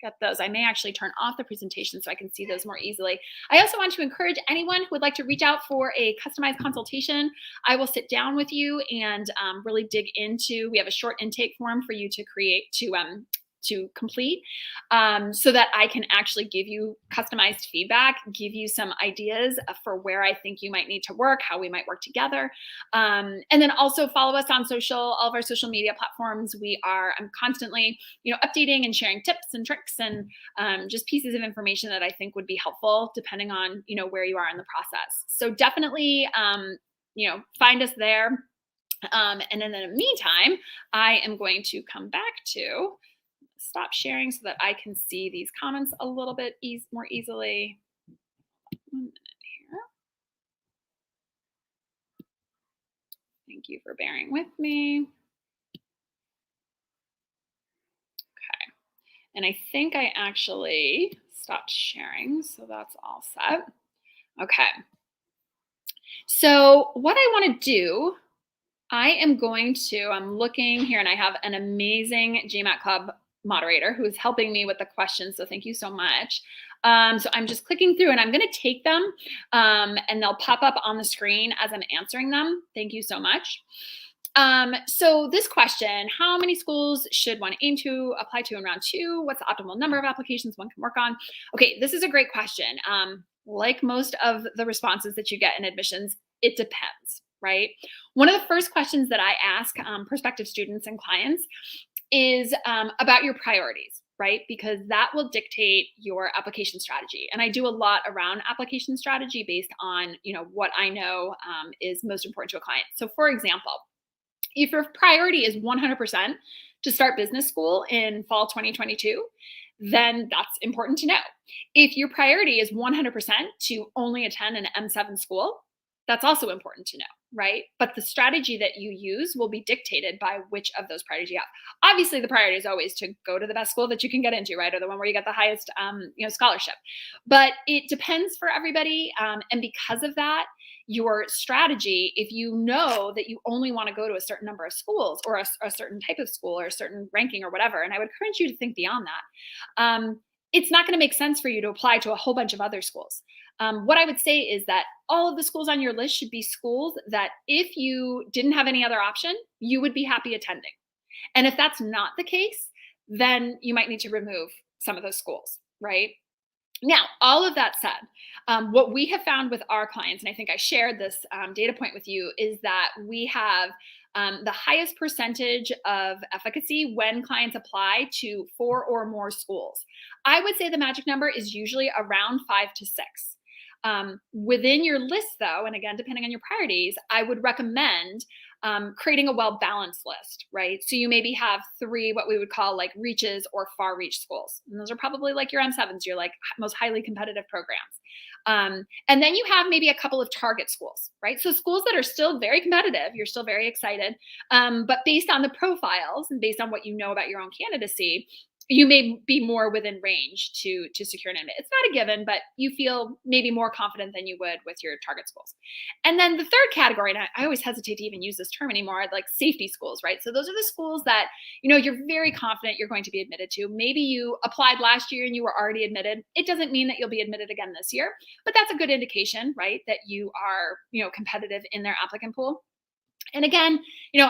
get those. I may actually turn off the presentation so I can see those more easily. I also want to encourage anyone who would like to reach out for a customized consultation. I will sit down with you and really dig into. We have a short intake form for you to create to complete, so that I can actually give you customized feedback, give you some ideas for where I think you might need to work, how we might work together. And then also follow us on all of our social media platforms. I'm constantly, updating and sharing tips and tricks and just pieces of information that I think would be helpful depending on, where you are in the process. So definitely, find us there. And then in the meantime, I am going to come back to stop sharing so that I can see these comments a little bit more easily. 1 minute here. Thank you for bearing with me. Okay. And I think I actually stopped sharing, so that's all set. Okay. So what I want to do, I'm looking here and I have an amazing GMAT Club moderator who is helping me with the questions. So thank you so much. So I'm just clicking through and I'm going to take them and they'll pop up on the screen as I'm answering them. Thank you so much. So this question, how many schools should one aim to apply to in round 2? What's the optimal number of applications one can work on? Okay, this is a great question. Like most of the responses that you get in admissions, it depends, right? One of the first questions that I ask prospective students and clients is about your priorities, right? Because that will dictate your application strategy. And I do a lot around application strategy based on, what I know is most important to a client. So for example, if your priority is 100% to start business school in fall 2022, then that's important to know. If your priority is 100% to only attend an M7 school, that's also important to know, right? But the strategy that you use will be dictated by which of those priorities you have. Obviously, the priority is always to go to the best school that you can get into, right? Or the one where you get the highest, scholarship. But it depends for everybody. And because of that, your strategy, if you know that you only want to go to a certain number of schools or a certain type of school or a certain ranking or whatever, and I would encourage you to think beyond that, it's not going to make sense for you to apply to a whole bunch of other schools. What I would say is that all of the schools on your list should be schools that if you didn't have any other option, you would be happy attending. And if that's not the case, then you might need to remove some of those schools, right? Now, all of that said, what we have found with our clients, and I think I shared this data point with you, is that we have the highest percentage of efficacy when clients apply to 4 or more schools. I would say the magic number is usually around 5 to 6. Within your list, though, and again, depending on your priorities, I would recommend creating a well-balanced list, right? So you maybe have 3, what we would call like reaches or far reach schools. And those are probably like your M7s, your like most highly competitive programs. And then you have maybe a couple of target schools, right? So schools that are still very competitive, you're still very excited, but based on the profiles and based on what you know about your own candidacy, you may be more within range to secure an admit. It's not a given, but you feel maybe more confident than you would with your target schools. And then the third category, and I always hesitate to even use this term anymore, like safety schools, right? So those are the schools that, you're very confident you're going to be admitted to. Maybe you applied last year and you were already admitted. It doesn't mean that you'll be admitted again this year, but that's a good indication, right? That you are, competitive in their applicant pool. And again,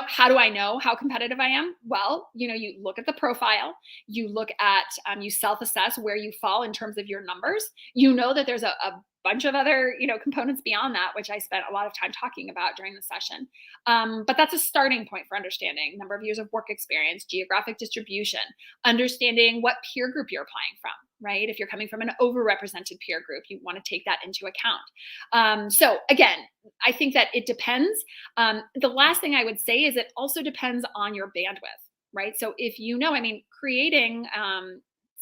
how do I know how competitive I am? Well, you look at the profile, you look at, you self-assess where you fall in terms of your numbers. You know that there's a bunch of other, components beyond that, which I spent a lot of time talking about during the session. But that's a starting point for understanding number of years of work experience, geographic distribution, understanding what peer group you're applying from, right? If you're coming from an overrepresented peer group, you want to take that into account. So again, I think that it depends. The last thing I would say is it also depends on your bandwidth, right? So if creating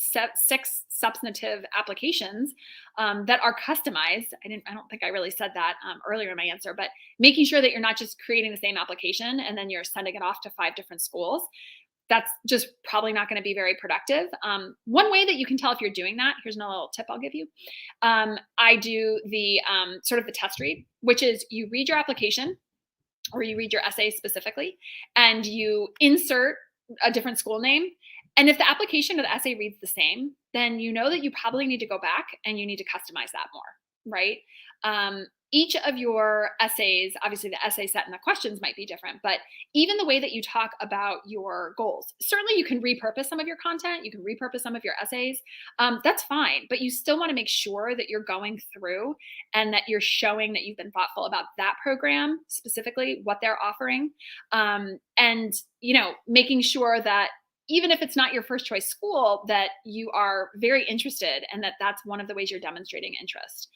6 substantive applications that are customized. I don't think I really said that earlier in my answer, but making sure that you're not just creating the same application and then you're sending it off to 5 different schools. that's just probably not going to be very productive. One way that you can tell if you're doing that, here's another little tip I'll give you. I do the sort of the test read, which is you read your application or you read your essay specifically, and you insert a different school name. And if the application or the essay reads the same, then you know that you probably need to go back and you need to customize that more, right? Each of your essays, obviously the essay set and the questions might be different, but even the way that you talk about your goals, certainly you can repurpose some of your content, you can repurpose some of your essays. That's fine, but you still want to make sure that you're going through and that you're showing that you've been thoughtful about that program, specifically what they're offering. And, making sure that even if it's not your first choice school, that you are very interested and that that's one of the ways you're demonstrating interest.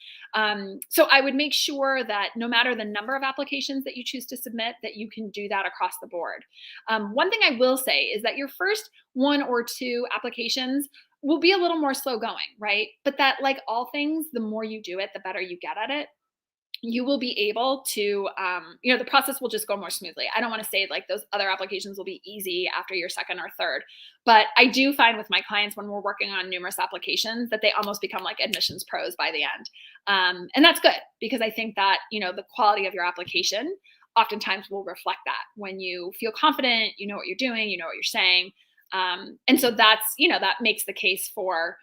So I would make sure that no matter the number of applications that you choose to submit, that you can do that across the board. One thing I will say is that your first one or two applications will be a little more slow going, right? But that, like all things, the more you do it, the better you get at it. You will be able to, the process will just go more smoothly. I don't want to say like those other applications will be easy after your second or third, but I do find with my clients when we're working on numerous applications that they almost become like admissions pros by the end. And that's good because I think that, the quality of your application oftentimes will reflect that when you feel confident, you know what you're doing, you know what you're saying. And so that's, that makes the case for,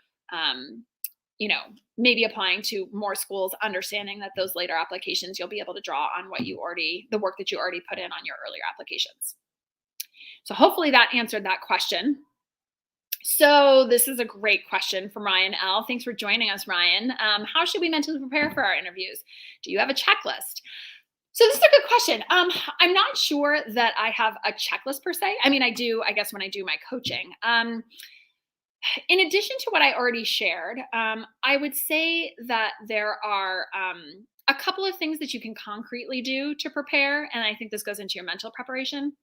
maybe applying to more schools, understanding that those later applications, you'll be able to draw on the work that you already put in on your earlier applications. So hopefully that answered that question. So this is a great question from Ryan L. Thanks for joining us, Ryan. How should we mentally prepare for our interviews? Do you have a checklist? So this is a good question. I'm not sure that I have a checklist per se. I mean, I do, I guess, when I do my coaching. In addition to what I already shared, I would say that there are a couple of things that you can concretely do to prepare. And I think this goes into your mental preparation.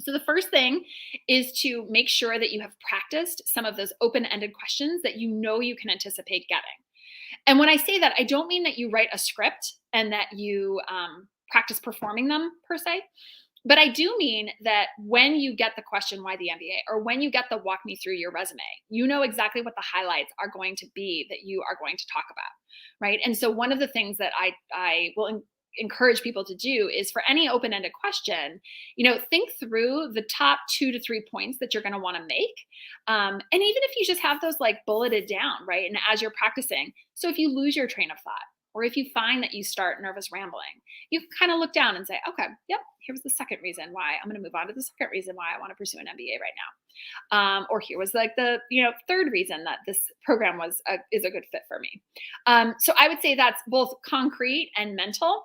So the first thing is to make sure that you have practiced some of those open-ended questions that you know you can anticipate getting. And when I say that, I don't mean that you write a script and that you practice performing them per se. But I do mean that when you get the question, why the MBA, or when you get the walk me through your resume, you know exactly what the highlights are going to be that you are going to talk about, right? And so one of the things that I will encourage people to do is for any open-ended question, think through the top 2 to 3 points that you're going to want to make. And even if you just have those like bulleted down, right? And as you're practicing, so if you lose your train of thought, or if you find that you start nervous rambling, you can kind of look down and say, okay, yep, here's the second reason why I'm going to move on to the second reason why I want to pursue an MBA right now. Or here was like the third reason that this program is a good fit for me. So I would say that's both concrete and mental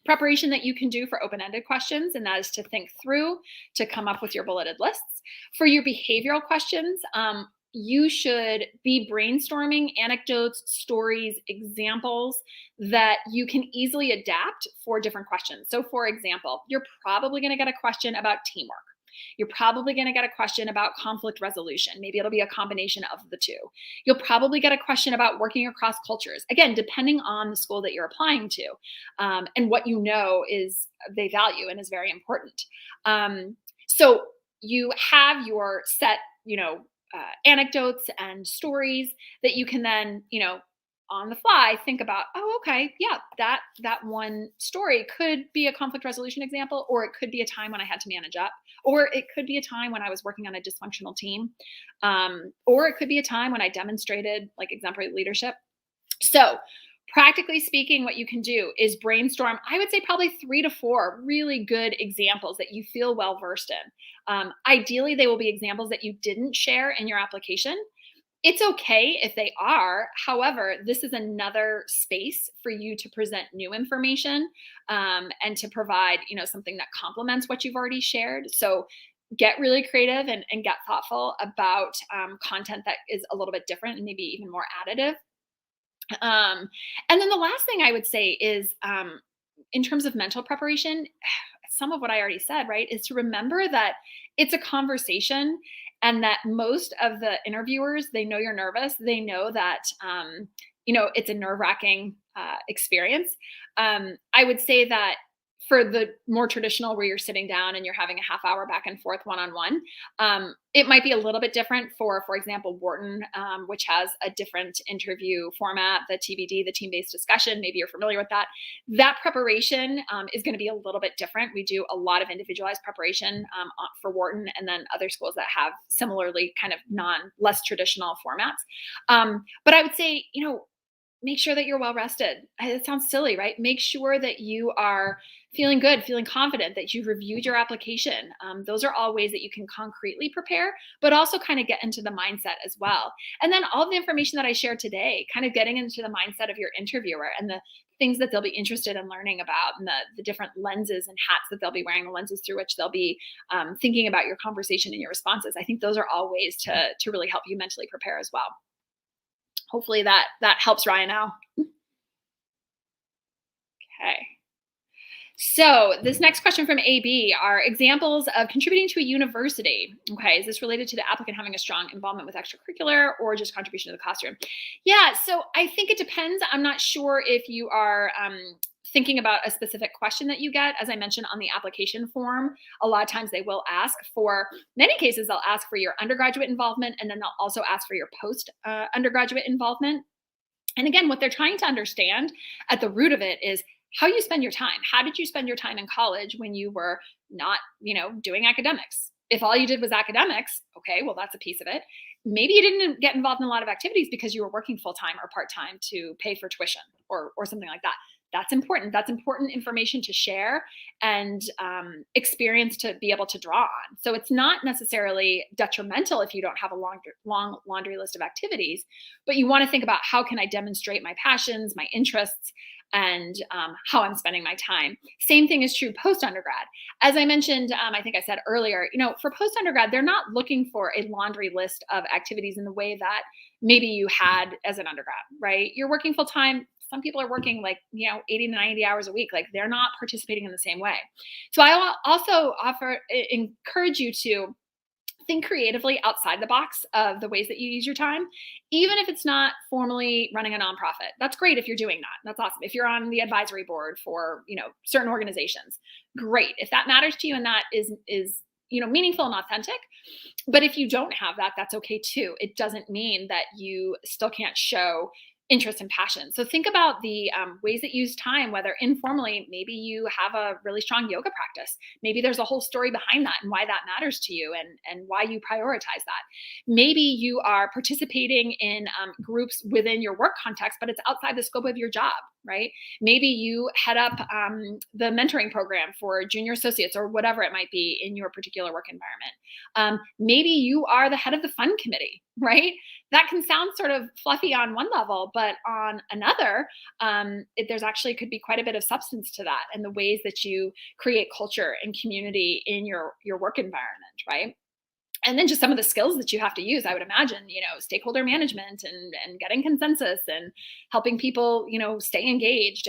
preparation that you can do for open-ended questions, and that is to think through, to come up with your bulleted lists. For your behavioral questions, you should be brainstorming anecdotes, stories, examples that you can easily adapt for different questions. So for example, you're probably going to get a question about teamwork. You're probably going to get a question about conflict resolution. Maybe it'll be a combination of the two. You'll probably get a question about working across cultures. Again, depending on the school that you're applying to, and what is they value and is very important. So you have your set, anecdotes and stories that you can then, on the fly think about, oh, okay, yeah, that one story could be a conflict resolution example, or it could be a time when I had to manage up, or it could be a time when I was working on a dysfunctional team, or it could be a time when I demonstrated like exemplary leadership. So practically speaking, what you can do is brainstorm, I would say probably 3 to 4 really good examples that you feel well versed in. Ideally, they will be examples that you didn't share in your application. It's okay if they are. However, this is another space for you to present new information and to provide, something that complements what you've already shared. So get really creative and get thoughtful about content that is a little bit different and maybe even more additive. And then the last thing I would say is in terms of mental preparation, some of what I already said, right, is to remember that it's a conversation and that most of the interviewers, they know you're nervous. They know that, it's a nerve-wracking experience. I would say that for the more traditional where you're sitting down and you're having a half hour back and forth one-on-one. It might be a little bit different for example, Wharton, which has a different interview format, the TBD, the team-based discussion. Maybe you're familiar with that. That preparation is going to be a little bit different. We do a lot of individualized preparation for Wharton, and then other schools that have similarly kind of less traditional formats. But I would say, make sure that you're well rested. It sounds silly, right? Make sure that you are feeling good, feeling confident, that you've reviewed your application. Those are all ways that you can concretely prepare, but also kind of get into the mindset as well. And then all the information that I shared today, kind of getting into the mindset of your interviewer and the things that they'll be interested in learning about, and the different lenses and hats that they'll be wearing, the lenses through which they'll be thinking about your conversation and your responses. I think those are all ways to really help you mentally prepare as well. Hopefully that helps, Ryan, now. Okay. So this next question from AB are examples of contributing to a university. Okay, is this related to the applicant having a strong involvement with extracurricular or just contribution to the classroom? Yeah, so I think it depends. I'm not sure if you are thinking about a specific question that you get. As I mentioned on the application form, a lot of times they will ask for, many cases they'll ask for your undergraduate involvement, and then they'll also ask for your post undergraduate involvement. And again, what they're trying to understand at the root of it is how you spend your time. How did you spend your time in college when you were not, doing academics? If all you did was academics, okay, well, that's a piece of it. Maybe you didn't get involved in a lot of activities because you were working full-time or part-time to pay for tuition or something like that. That's important. That's important information to share and experience to be able to draw on. So it's not necessarily detrimental if you don't have a long laundry list of activities, but you want to think about how can I demonstrate my passions, my interests, and how I'm spending my time. Same thing is true post-undergrad. As I mentioned, I think I said earlier, for post-undergrad, they're not looking for a laundry list of activities in the way that maybe you had as an undergrad, right? You're working full-time. Some people are working 80 to 90 hours a week. Like, they're not participating in the same way. So I also encourage you to think creatively outside the box of the ways that you use your time, even if it's not formally running a nonprofit. That's great if you're doing that. That's awesome. If you're on the advisory board for, certain organizations, great. If that matters to you and that is meaningful and authentic. But if you don't have that, that's okay too. It doesn't mean that you still can't show interest and passion. So think about the ways that you use time, whether informally, maybe you have a really strong yoga practice. Maybe there's a whole story behind that and why that matters to you and why you prioritize that. Maybe you are participating in groups within your work context, but it's outside the scope of your job, right? Maybe you head up the mentoring program for junior associates or whatever it might be in your particular work environment. Maybe you are the head of the fund committee, right? That can sound sort of fluffy on one level, but on another, there's actually could be quite a bit of substance to that and the ways that you create culture and community in your work environment, right? And then just some of the skills that you have to use, I would imagine, stakeholder management and getting consensus and helping people, stay engaged.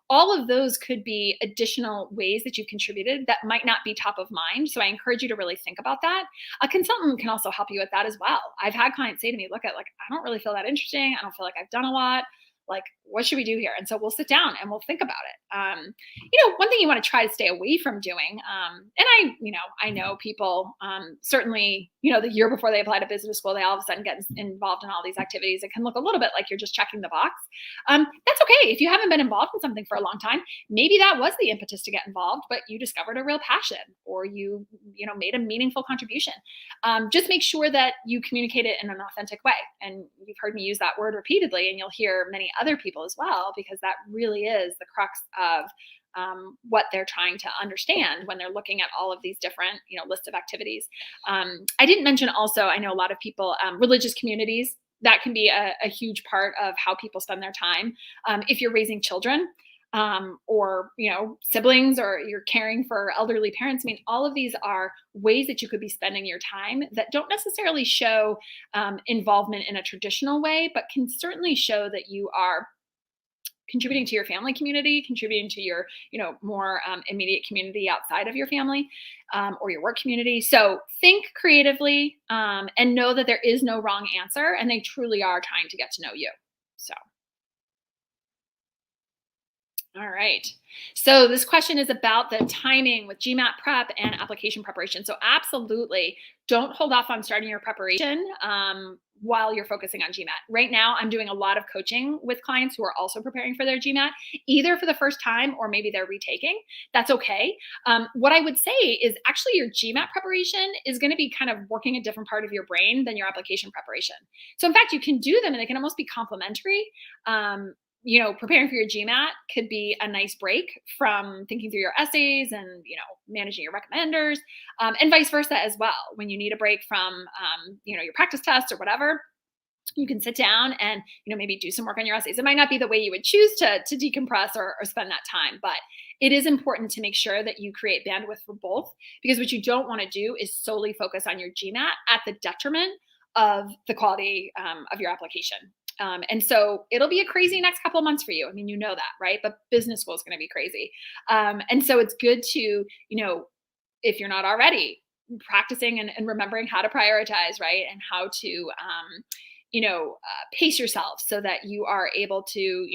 All of those could be additional ways that you've contributed that might not be top of mind. So I encourage you to really think about that. A consultant can also help you with that as well. I've had clients say to me, look, I don't really feel that interesting. I don't feel like I've done a lot. Like, what should we do here? And so we'll sit down and we'll think about it. One thing you want to try to stay away from doing, and I know people, certainly, the year before they apply to business school, they all of a sudden get involved in all these activities. It can look a little bit like you're just checking the box. That's okay. If you haven't been involved in something for a long time, maybe that was the impetus to get involved, but you discovered a real passion or you made a meaningful contribution. Just make sure that you communicate it in an authentic way. And you've heard me use that word repeatedly, and you'll hear many other people as well, because that really is the crux of what they're trying to understand when they're looking at all of these different, lists of activities. I didn't mention also, I know a lot of people, religious communities, that can be a huge part of how people spend their time. If you're raising children, or siblings, or you're caring for elderly parents, all of these are ways that you could be spending your time that don't necessarily show involvement in a traditional way, but can certainly show that you are contributing to your family community, contributing to your more immediate community outside of your family, or your work community. So think creatively, and know that there is no wrong answer, and they truly are trying to get to know you. So All right. So this question is about the timing with GMAT prep and application preparation. So absolutely, don't hold off on starting your preparation while you're focusing on GMAT. Right now, I'm doing a lot of coaching with clients who are also preparing for their GMAT, either for the first time or maybe they're retaking. That's okay. What I would say is actually your GMAT preparation is going to be kind of working a different part of your brain than your application preparation. So in fact, you can do them and they can almost be complementary. Preparing for your GMAT could be a nice break from thinking through your essays and, managing your recommenders, and vice versa as well. When you need a break from, your practice tests or whatever, you can sit down and, maybe do some work on your essays. It might not be the way you would choose to decompress or spend that time, but it is important to make sure that you create bandwidth for both, because what you don't want to do is solely focus on your GMAT at the detriment of the quality of your application. And so it'll be a crazy next couple of months for you. I mean, you know that, right? But business school is going to be crazy. And so it's good to, if you're not already practicing and remembering how to prioritize, right? And how to, pace yourself so that you are able to,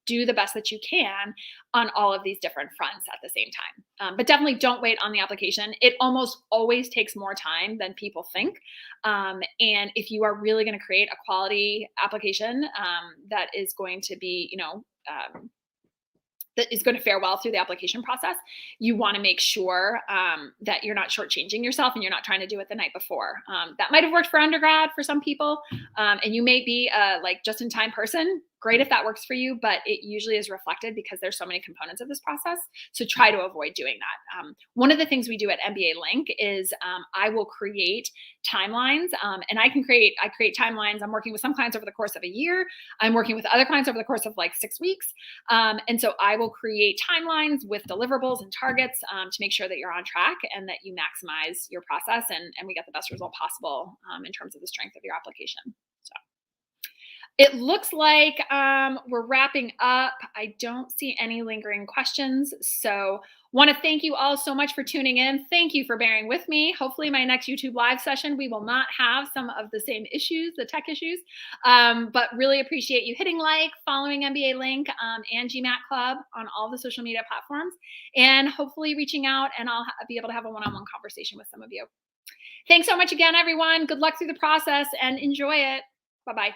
do the best that you can on all of these different fronts at the same time. But definitely don't wait on the application. It almost always takes more time than people think. And if you are really going to create a quality application that is going to be, that is going to fare well through the application process, you want to make sure that you're not shortchanging yourself and you're not trying to do it the night before. That might have worked for undergrad for some people, and you may be a just-in-time person. Great if that works for you, but it usually is reflected because there's so many components of this process. So try to avoid doing that. One of the things we do at MBALink is I will create timelines, and I create timelines. I'm working with some clients over the course of a year. I'm working with other clients over the course of 6 weeks. And so I will create timelines with deliverables and targets to make sure that you're on track and that you maximize your process and we get the best result possible in terms of the strength of your application. So it looks like we're wrapping up. I don't see any lingering questions. So want to thank you all so much for tuning in. Thank you for bearing with me. Hopefully my next YouTube live session, we will not have some of the same issues, the tech issues, but really appreciate you hitting following MBALink and GMAT Club on all the social media platforms, and hopefully reaching out and I'll be able to have a one-on-one conversation with some of you. Thanks so much again, everyone. Good luck through the process and enjoy it. Bye-bye.